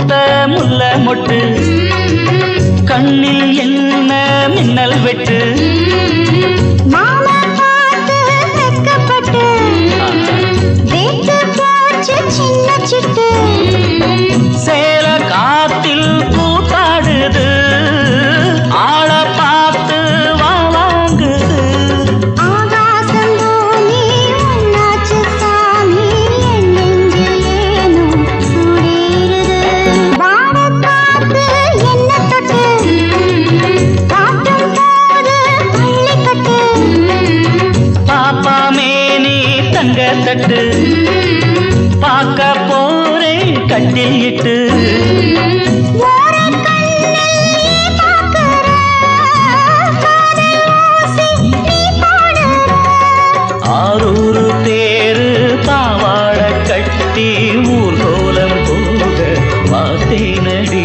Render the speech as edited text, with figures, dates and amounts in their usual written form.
பூத்த முல்ல மொட்டு கண்ணில் என்ன மின்னல் வெட்டு சேல காத்தில் கூத்தாடுது ஆள பார்த்து வாங்குது பாப்பா மேனி தங்க தட்டு பார்க்க போறேன் கட்டில் இட்டு ஆரூரு தேரு பாவாட கட்டி ஊர்கோலம் போக பார்த்தேனடி.